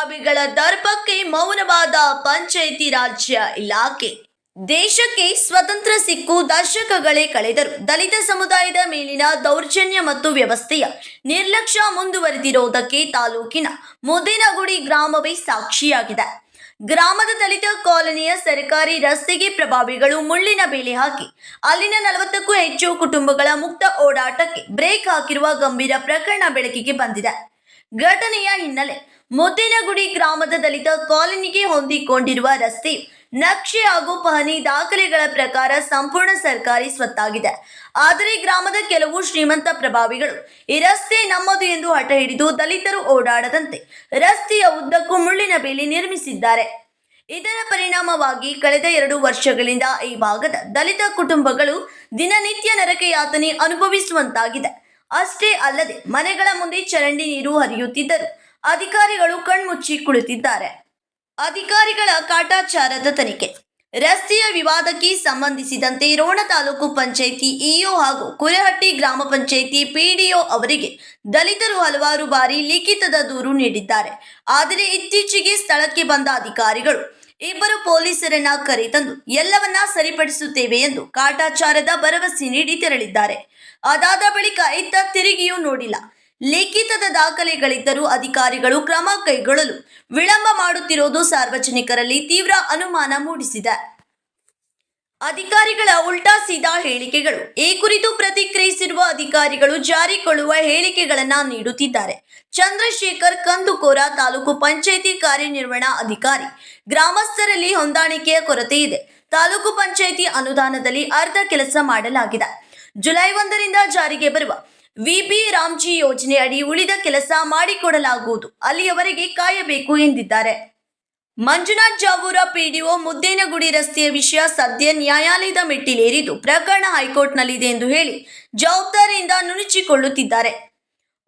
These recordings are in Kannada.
ಪ್ರಭಾವಿಗಳ ದರ್ಪಕ್ಕೆ ಮೌನವಾದ ಪಂಚಾಯಿತಿ ರಾಜ್ಯ ಇಲಾಖೆ. ದೇಶಕ್ಕೆ ಸ್ವತಂತ್ರ ಸಿಕ್ಕು ದಶಕಗಳೇ ಕಳೆದರೂ ದಲಿತ ಸಮುದಾಯದ ಮೇಲಿನ ದೌರ್ಜನ್ಯ ಮತ್ತು ವ್ಯವಸ್ಥೆಯ ನಿರ್ಲಕ್ಷ್ಯ ಮುಂದುವರೆದಿರುವುದಕ್ಕೆ ತಾಲೂಕಿನ ಮುದ್ದೇನಗುಡಿ ಗ್ರಾಮವೇ ಸಾಕ್ಷಿಯಾಗಿದೆ. ಗ್ರಾಮದ ದಲಿತ ಕಾಲೋನಿಯ ಸರ್ಕಾರಿ ರಸ್ತೆಗೆ ಪ್ರಭಾವಿಗಳು ಮುಳ್ಳಿನ ಬೇಲಿ ಹಾಕಿ ಅಲ್ಲಿನ 40ಕ್ಕೂ ಹೆಚ್ಚು ಕುಟುಂಬಗಳ ಮುಕ್ತ ಓಡಾಟಕ್ಕೆ ಬ್ರೇಕ್ ಹಾಕಿರುವ ಗಂಭೀರ ಪ್ರಕರಣ ಬೆಳಕಿಗೆ ಬಂದಿದೆ. ಘಟನೆಯ ಹಿನ್ನೆಲೆ ಮುದ್ದೇನಗುಡಿ ಗ್ರಾಮದ ದಲಿತ ಕಾಲೋನಿಗೆ ಹೊಂದಿಕೊಂಡಿರುವ ರಸ್ತೆಯು ನಕ್ಷೆ ಹಾಗೂ ಪಹಣಿ ದಾಖಲೆಗಳ ಪ್ರಕಾರ ಸಂಪೂರ್ಣ ಸರ್ಕಾರಿ ಸ್ವತ್ತಾಗಿದೆ. ಆದರೆ ಗ್ರಾಮದ ಕೆಲವು ಶ್ರೀಮಂತ ಪ್ರಭಾವಿಗಳು ಈ ರಸ್ತೆ ನಮ್ಮದು ಎಂದು ಹಠ ಹಿಡಿದು ದಲಿತರು ಓಡಾಡದಂತೆ ರಸ್ತೆಯ ಉದ್ದಕ್ಕೂ ಮುಳ್ಳಿನ ಬೇಲಿ ನಿರ್ಮಿಸಿದ್ದಾರೆ. ಇದರ ಪರಿಣಾಮವಾಗಿ ಕಳೆದ 2 ವರ್ಷಗಳಿಂದ ಈ ಭಾಗದ ದಲಿತ ಕುಟುಂಬಗಳು ದಿನನಿತ್ಯ ನರಕ ಯಾತನೆ ಅನುಭವಿಸುವಂತಾಗಿದೆ. ಅಷ್ಟೇ ಅಲ್ಲದೆ ಮನೆಗಳ ಮುಂದೆ ಚರಂಡಿ ನೀರು ಹರಿಯುತ್ತಿದ್ದರೂ ಅಧಿಕಾರಿಗಳು ಕಣ್ಮುಚ್ಚಿ ಕುಳಿತಿದ್ದಾರೆ. ಅಧಿಕಾರಿಗಳ ಕಾಟಾಚಾರದ ತನಿಖೆ. ರಸ್ತೆಯ ವಿವಾದಕ್ಕೆ ಸಂಬಂಧಿಸಿದಂತೆ ರೋಣ ತಾಲೂಕು ಪಂಚಾಯಿತಿ ಇಒ ಹಾಗೂ ಕುರಹಟ್ಟಿ ಗ್ರಾಮ ಪಂಚಾಯಿತಿ ಪಿಡಿಒ ಅವರಿಗೆ ದಲಿತರು ಹಲವಾರು ಬಾರಿ ಲಿಖಿತದ ದೂರು ನೀಡಿದ್ದಾರೆ. ಆದರೆ ಇತ್ತೀಚೆಗೆ ಸ್ಥಳಕ್ಕೆ ಬಂದ ಅಧಿಕಾರಿಗಳು ಇಬ್ಬರು ಪೊಲೀಸರನ್ನ ಕರೆತಂದು ಎಲ್ಲವನ್ನ ಸರಿಪಡಿಸುತ್ತೇವೆ ಎಂದು ಕಾಟಾಚಾರದ ಭರವಸೆ ನೀಡಿ ತೆರಳಿದ್ದಾರೆ. ಅದಾದ ಬಳಿಕ ಇತ್ತ ತಿರುಗಿಯೂ ನೋಡಿಲ್ಲ. ಲಿಖಿತದ ದಾಖಲೆಗಳಿದ್ದರೂ ಅಧಿಕಾರಿಗಳು ಕ್ರಮ ಕೈಗೊಳ್ಳಲು ವಿಳಂಬ ಮಾಡುತ್ತಿರುವುದು ಸಾರ್ವಜನಿಕರಲ್ಲಿ ತೀವ್ರ ಅನುಮಾನ ಮೂಡಿಸಿದೆ. ಅಧಿಕಾರಿಗಳ ಉಲ್ಟಾ ಸೀದಾ ಹೇಳಿಕೆಗಳು. ಈ ಕುರಿತು ಪ್ರತಿಕ್ರಿಯಿಸಿರುವ ಅಧಿಕಾರಿಗಳು ಜಾರಿಕೊಳ್ಳುವ ಹೇಳಿಕೆಗಳನ್ನು ನೀಡುತ್ತಿದ್ದಾರೆ. ಚಂದ್ರಶೇಖರ್ ಕಂದುಕೋರ, ತಾಲೂಕು ಪಂಚಾಯಿತಿ ಕಾರ್ಯನಿರ್ವಹಣಾ ಅಧಿಕಾರಿ. ಗ್ರಾಮಸ್ಥರಲ್ಲಿ ಹೊಂದಾಣಿಕೆಯ ಕೊರತೆ ಇದೆ. ತಾಲೂಕು ಪಂಚಾಯಿತಿ ಅನುದಾನದಲ್ಲಿ ಅರ್ಧ ಕೆಲಸ ಮಾಡಲಾಗಿದೆ. ಜುಲೈ 1ರಿಂದ ಜಾರಿಗೆ ಬರುವ ವಿಬಿ ರಾಮ್ಜಿ ಯೋಜನೆ ಅಡಿ ಉಳಿದ ಕೆಲಸ ಮಾಡಿಕೊಡಲಾಗುವುದು. ಅಲ್ಲಿಯವರೆಗೆ ಕಾಯಬೇಕು ಎಂದಿದ್ದಾರೆ. ಮಂಜುನಾಥ್ ಜಾವೂರ ಪಿಡಿಒ. ಮುದ್ದೇನಗುಡಿ ರಸ್ತೆಯ ವಿಷಯ ಸದ್ಯ ನ್ಯಾಯಾಲಯದ ಮೆಟ್ಟಿಲೇರಿದ್ದು ಪ್ರಕರಣ ಹೈಕೋರ್ಟ್ನಲ್ಲಿದೆ ಎಂದು ಹೇಳಿ ಜವಾಬ್ದಾರಿಯಿಂದ ನುಣುಚಿಕೊಳ್ಳುತ್ತಿದ್ದಾರೆ.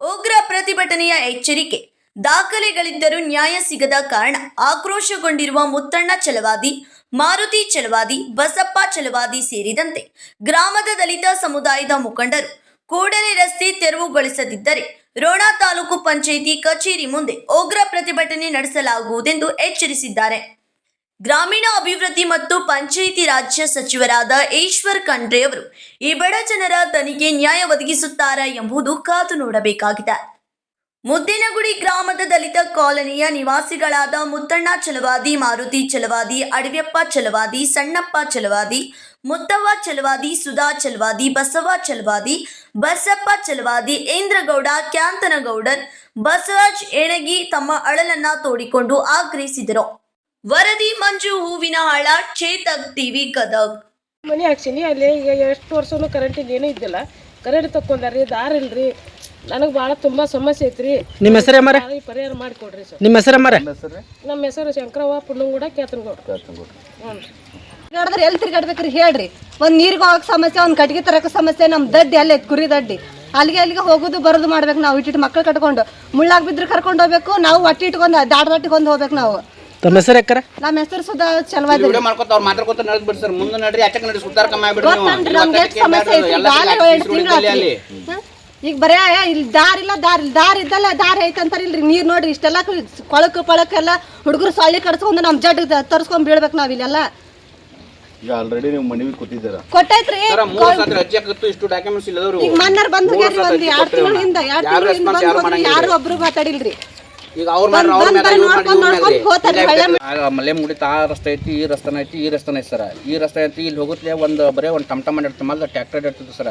ಉಗ್ರ ಪ್ರತಿಭಟನೆಯ ಎಚ್ಚರಿಕೆ. ದಾಖಲೆಗಳಿದ್ದರೂ ನ್ಯಾಯ ಸಿಗದ ಕಾರಣ ಆಕ್ರೋಶಗೊಂಡಿರುವ ಮುತ್ತಣ್ಣ ಚಲವಾದಿ, ಮಾರುತಿ ಚಲವಾದಿ, ಬಸಪ್ಪ ಚಲವಾದಿ ಸೇರಿದಂತೆ ಗ್ರಾಮದ ದಲಿತ ಸಮುದಾಯದ ಮುಖಂಡರು ಕೂಡಲೇ ರಸ್ತೆ ತೆರವುಗೊಳಿಸದಿದ್ದರೆ ರೋಣ ತಾಲೂಕು ಪಂಚಾಯಿತಿ ಕಚೇರಿ ಮುಂದೆ ಉಗ್ರ ಪ್ರತಿಭಟನೆ ನಡೆಸಲಾಗುವುದೆಂದು ಎಚ್ಚರಿಸಿದ್ದಾರೆ. ಗ್ರಾಮೀಣ ಅಭಿವೃದ್ಧಿ ಮತ್ತು ಪಂಚಾಯಿತಿ ರಾಜ್ಯ ಸಚಿವರಾದ ಈಶ್ವರ್ ಖಂಡ್ರೆ ಅವರು ಈ ಬಡ ಜನರ ದನಿಗೆ ನ್ಯಾಯ ಒದಗಿಸುತ್ತಾರಾ ಎಂಬುದು ಕಾದು ನೋಡಬೇಕಾಗಿದೆ. ಮುದ್ದೇನಗುಡಿ ಗ್ರಾಮದ ದಲಿತ ಕಾಲೋನಿಯ ನಿವಾಸಿಗಳಾದ ಮುತ್ತಣ್ಣ ಚಲವಾದಿ, ಮಾರುತಿ ಚಲವಾದಿ, ಅಡವ್ಯಪ್ಪ ಚಲವಾದಿ, ಸಣ್ಣಪ್ಪ ಚಲವಾದಿ, ಮುತ್ತವ್ವ ಚಲವಾದಿ, ಸುಧಾ ಚಲವಾದಿ, ಬಸವ ಚಲವಾದಿ, ಬಸಪ್ಪ ಚಲವಾದಿ, ಇಂದ್ರಗೌಡ, ಕ್ಯಾಂತನಗೌಡರ್, ಬಸವರಾಜ್ ಎಣಗಿ ತಮ್ಮ ಅಳಲನ್ನ ತೋಡಿಕೊಂಡು ಆಗ್ರಹಿಸಿದರು. ವರದಿ ಮಂಜು ಹೂವಿನಹಾಳ, ಚೇತಕ್ ಟಿವಿ, ಗದಗ್. ಮನೆ ಹಾಕ್ಸಿನಿ ಅಲ್ಲಿ ಈಗ ಎಷ್ಟು ವರ್ಷನೂ ಕರೆಂಟಿಗೆ ಏನೂ ಇದ್ದಿಲ್ಲ. ಕರೆಂಟ್ ತಕ್ಕೊಂಡಾರಿ, ದಾರ ಇಲ್ರಿ. ನನಗೆ ಭಾಳ ತುಂಬ ಸಮಸ್ಯೆ ಐತ್ರಿ. ನಿಮ್ಮ ಹೆಸರು ಪರಿಹಾರ ಮಾಡಿಕೊಡ್ರಿ ಸರ್. ನಿಮ್ಮ ಹೆಸರು ನಮ್ಮ ಹೆಸರು ಶಂಕರವ್ವ ಪುಣ್ಣಂಗೂಡ, ಕ್ಯಾತನಗೌಡ. ನೋಡಿದ್ರೆ ಎಲ್ಲಿ ತಿರ್ಗಾಡ್ಬೇಕ್ರಿ ಹೇಳ್ರಿ. ಒಂದು ನೀರಿಗೆ ಹೋಗಕ್ಕೆ ಸಮಸ್ಯೆ, ಒಂದು ಕಟ್ಟಿಗೆ ತರಕ್ಕೆ ಸಮಸ್ಯೆ. ನಮ್ಮ ದಡ್ಡಿ ಅಲ್ಲೇ ಕುರಿ ದಡ್ಡಿ ಅಲ್ಲಿಗೆ ಹೋಗೋದು ಬರೋದು ಮಾಡ್ಬೇಕು. ನಾವು ಇಟ್ಟಿಟ್ಟು ಮಕ್ಕಳು ಕಟ್ಕೊಂಡು ಮುಳ್ಳಾಗ ಬಿದ್ರೆ ಕರ್ಕೊಂಡು ಹೋಗ್ಬೇಕು. ನಾವು ಒಟ್ಟಿ ಇಟ್ಕೊಂಡು ದಾಟಿಕೊಂಡು ಹೋಗ್ಬೇಕು ನಾವು. ತಮ್ಮ ಹೆಸರು ಯಾಕರ? ನಮ್ಮ ಹೆಸರು ಸುಧಾ ಚಲವಾದಿ. ಈಗ ಬರೇ ಇಲ್ಲಿ ದಾರಿ ಇಲ್ಲ, ದಾರಿ ಇದ್ದಲ್ಲ ದಾರಿ ಐತಂತಾರ ಇಲ್ರಿ. ನೀರು ನೋಡ್ರಿ ಇಷ್ಟೆಲ್ಲ ಪಳಕ್ಕೆಲ್ಲ ಹುಡುಗರು ಸೊಳ್ಳಿ ಕಡ್ಸ್ಕೊಂಡು ನಮ್ಮ ಜಡ್ ತರ್ಸ್ಕೊಂಡ್ ಬೀಳ್ಬೇಕು ನಾವ್ ಇಲ್ಲೆಲ್ಲ. ಈಗ ಆಲ್ರೆಡಿ ನೀವು ಮನವಿ ಕೊಟ್ಟಿದ್ದೀರಾ? ಕೊಟ್ಟೈತ್ರಿ. ಈಗ ಮನ್ನರ್ ಬಂದ್ ಹೋಗ್ಯಾರಿ. ಒಂದು 2 ತಿಂಗಳ ಹಿಂದ ಯಾರು ಒಬ್ರು ಮಾತಾಡಿಲ್ರಿ. ಈಗ ಮಲೆ ಮುಡಿತ ಆ ರಸ್ತೆ ಐತಿ, ಈ ರಸ್ತೆನ ಐತಿ, ಈ ರಸ್ತೆನ ಐತಿ ಸರ. ಈ ರಸ್ತೆ ಐತಿ, ಇಲ್ಲಿ ಹೋಗುತ್ತೆ ಬರೀ ಒಂದು ಟಮ್ ಮಾಡಿರ್ತೀವಿ. ಮೊದಲು ಟ್ಯಾಕ್ಟರ್ ಇಡ್ತಿತ್ತು ಸರ.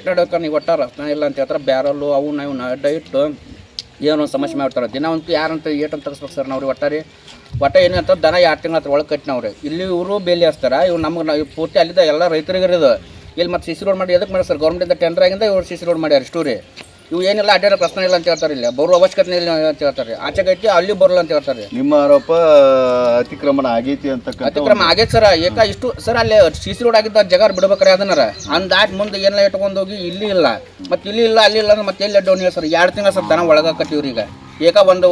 ಟ್ಯಾಕ್ಟರ್ ನೀವು ಒಟ್ಟ ರಸ್ತೆ ಇಲ್ಲ ಅಂತ ಹೇಳ್ತಾರೆ. ಬ್ಯಾರಲ್ಲು ಅವು ನಾವು ಅಡ್ಡ ಇಟ್ಟು ಏನೋ ಸಮಸ್ಯೆ ಮಾಡ್ತಾರೆ. ದಿನ ಅಂತೂ ಯಾರಂತ ಏಟಂತ ತರಿಸ್ಬೇಕು ಸರ್ ನಾವು. ಒಟ್ಟ ಏನಂತ ದನ 2 ತಿಂಗಳ ಹತ್ರ ಒಳಗೆ ಕಟ್ಟಿನವ್ರಿ. ಇಲ್ಲಿ ಇವರು ಬೇಲಿ ಹಚ್ತಾರೆ. ಇವ್ರು ನಮ್ಗೆ ಪೂರ್ತಿ ಅಲ್ಲಿದ್ದ ಎಲ್ಲ ರೈತರಿಗೆ ಇದು. ಇಲ್ಲಿ ಮತ್ತು ಸಿ ಸಿ ರೋಡ್ ಮಾಡಿ ಎದಕ್ಕೆ ಮಾಡಿ ಸರ್? ಗೌರ್ಮೆಂಟಿಂದ ಟೆಂಡರ್ ಆಗಿಂದ ಇವ್ರು ಸಿ ಸಿ ರೋಡ್ ಮಾಡ್ಯಾರ ಸ್ಟೋರಿ. ಇವು ಏನಿಲ್ಲ ಅಡ್ಡಾಡ ಪ್ರಶ್ನೆ ಇಲ್ಲ ಅಂತ ಹೇಳ್ತಾರೆ. ಇಲ್ಲ ಬರೋ ಅವಶ್ಯಕತೆ ಇಲ್ಲ ಅಂತ ಹೇಳ್ತಾರೆ. ಆಚೆಗೈತಿ ಅಲ್ಲಿ ಬರಲ್ಲ ಅಂತ ಹೇಳ್ತಾರೆ. ನಿಮ್ಮ ಆರೋಪ ಅತಿಕ್ರಮಣ ಆಗೈತಿ ಅಂತ? ಅತಿಕ್ರಮ ಆಗೈತೆ ಸರ್. ಇಷ್ಟು ಸರ್ ಅಲ್ಲಿ ಸಿ ಸಿ ರೋಡ್ ಆಗಿದ್ದ ಜಗಾರ್ ಬಿಡ್ಬೇಕಾರೆ ಅದನ್ನಾರ ಅಂದಾಟ್ ಮುಂದೆ ಏನೆಲ್ಲ ಇಟ್ಕೊಂಡು ಹೋಗಿ ಇಲ್ಲಿ ಇಲ್ಲ, ಮತ್ತು ಇಲ್ಲಿ ಇಲ್ಲ ಅಲ್ಲಿ ಇಲ್ಲ ಅಂದ್ರೆ ಮತ್ತೆ ಎಲ್ಲಿ ಅಡ್ಡೋನಿ ಸರ್. 2 ತಿಂಗಳ ಸರ್ ದನ ಒಳಗಾಕತ್ತೀವ್ರಿ. ಈಗ ಒಂದು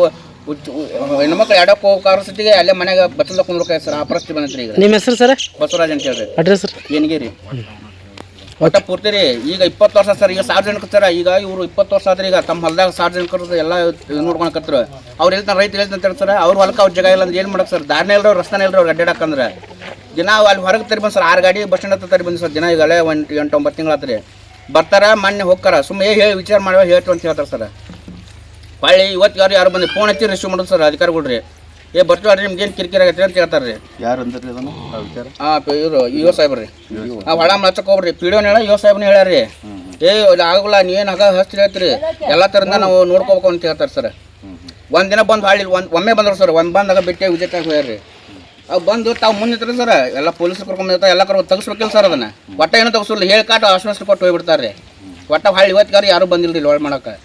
ಹೆಣ್ಮಕ್ಳು ಎಡಕ್ಕೆ ಹೋಗೋ ಸ್ಥಿತಿಗೆ ಅಲ್ಲೇ ಮನೆಗೆ ಬಚ್ಚಲ ಕುಂದ್ರಕ ಸರ್. ಆ ಪರಿಸ್ಥಿತಿ ಬಂದೈತ್ರಿ ಈಗ. ನಿಮ್ಮ ಹೆಸರು ಸರ್? ಬಸವರಾಜ್ ಅಂತ ಹೇಳ್ರಿ. ಅಡ್ರೆಸ್ ಏನಿಗೆ ರೀ. ಒಟ್ಟ ಪೂರ್ತಿ ರೀ ಈಗ 20 ವರ್ಷ ಸರ್ ಈಗ ಸಾರ್ವಜನಿಕ ಸರ್ ಈಗ ಇವರು 20 ವರ್ಷ ಆದ್ರೆ ಈಗ ತಮ್ಮ ಹೊಲದಾಗ ಸಾರ್ವಜನಿಕರು ಎಲ್ಲ ನೋಡ್ಕೊಳಕತ್ರ ಅವ್ರು ಹೇಳ್ತಾನೆ ರೈತ ಹೇಳ್ತಾರೆ ಸರ್ ಅವ್ರ ಹೊಲಕ್ಕೆ ಅವ್ರ ಜಾಗ ಇಲ್ಲ ಅಂದ್ರೆ ಏನು ಮಾಡಕ್ಕೆ ಸರ್ ದಾರಿನೇ ಇಲ್ರಿ ಅವ್ರು ರಸ್ತಾನೇ ಇಲ್ರಿ ಅವ್ರು ಅಡ್ಡಾಡಕ್ಕಂದ್ರೆ ದಿನ ಅಲ್ಲಿ ಹೊರಗೆ ತರಿ ಬಂದು ಸರ್ 6 ಗಾಡಿ ಬಸ್ ಸ್ಟ್ಯಾಂಡ್ ಹತ್ರ ತರಿ ಬಂದು ಸರ್ ದಿನ ಈಗಲೇ 8-9 ತಿಂಗಳಾತ್ರಿ ಬರ್ತಾರ ಮೊನ್ನೆ ಹೋಗ್ತಾರ ಸುಮ್ಮನೆ ಹೇಳಿ ವಿಚಾರ ಮಾಡುವ ಹೇಳ್ತು ಅಂತ ಹೇಳ್ತಾರೆ ಸರ್ ಹೊಳ್ಳಿ ಇವತ್ತು ಯಾರು ಬಂದು ಫೋನ್ ಹಚ್ಚಿ ರಿಸೀವ್ ಮಾಡೋದು ಸರ್ ಅಧಿಕಾರಿಗಳ್ರಿ ಬರ್ತೀವಿ ನಿಮ್ಗೆ ಏನು ಕಿರಿಕಿರಿ ಆಗೈತೆ ಅಂತ ಹೇಳ್ತಾರೆ ರೀ ಯಾರು ಅಂದ್ರಿ ಅದನ್ನು ಆ ವಿಚಾರ? ಇವರು ಯುವ ಸಾಹೇಬ್ರಿ ಹೊಳ ಮಚ್ಚಕ್ಕೆ ಹೋಗ್ರಿ ಪಿಡಿಯೋನ್ ಹೇಳ ಯುವ ಸಾಹೇಬ್ನ ಹೇಳ್ಯಾರಿ ಆಗಲ್ಲ ನೀವೇನು ಆಗ ಹಸ್ತಿ ಹೇಳ್ತೀರಿ ಎಲ್ಲ ಥರದಿಂದ ನಾವು ನೋಡ್ಕೋಬೇಕು ಅಂತ ಹೇಳ್ತಾರೆ ಸರ್ ಒಂದಿನ ಬಂದು ಹಾಳಿ ಒಮ್ಮೆ ಬಂದ್ರು ಸರ್ ಬಂದಾಗ ಬಿಟ್ಟೆ ವಿಜಯತಾಗ ಹೋಗ್ಯಾರ್ರಿ ಅವು ಬಂದು ತಾವು ಮುಂದೆ ಸರ್ ಎಲ್ಲ ಪೊಲೀಸರು ಕರ್ಕೊಂಡ್ಬಂದಿರ್ತಾರೆ ಎಲ್ಲ ತೆಗಿಸ್ಬೇಕಿಲ್ಲ ಸರ್ ಅದನ್ನು ಒಟ್ಟ ಏನೋ ತೆಗಿಸಲ್ಲ ಹೇಳಿ ಕಾಟ ಆಶ್ವಾಸ ಕೊಟ್ಟು ಹೋಗ್ಬಿಡ್ತಾರೆ ರೀ ಒಟ್ಟ ಹಾಳಿ ಇವತ್ತಿಗಾರು ಯಾರೂ ಬಂದಿಲ್ಲ ರೀ ಲೋಡ್ ಮಾಡೋಕೆ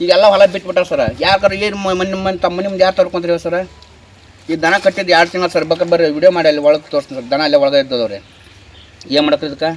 ಈಗೆಲ್ಲ ಹೊಲ ಬಿಟ್ಬಿಟ್ಟಾರೆ ಸರ್ ಯಾರು ಏನು ತಮ್ಮ ಮನೆ ಮುಂದೆ ಯಾರು ತರ್ಕೊಂತೀರಿ ಸರ್ ಈ ದನ ಕಟ್ಟಿದ್ದು 2 ತಿಂಗಳು ಸರ್ ಬೇಕಾದ್ರೆ ಬರ್ರಿ ವಿಡಿಯೋ ಮಾಡಿ ಅಲ್ಲಿ ಒಳಗೆ ತೋರಿಸ್ತೀನಿ ಸರ್ ದನ ಅಲ್ಲೇ ಒಳಗೆ ಇದ್ದದವ್ರಿ ಏನು ಮಾಡಕ್ಕೆ ಇದಕ್ಕೆ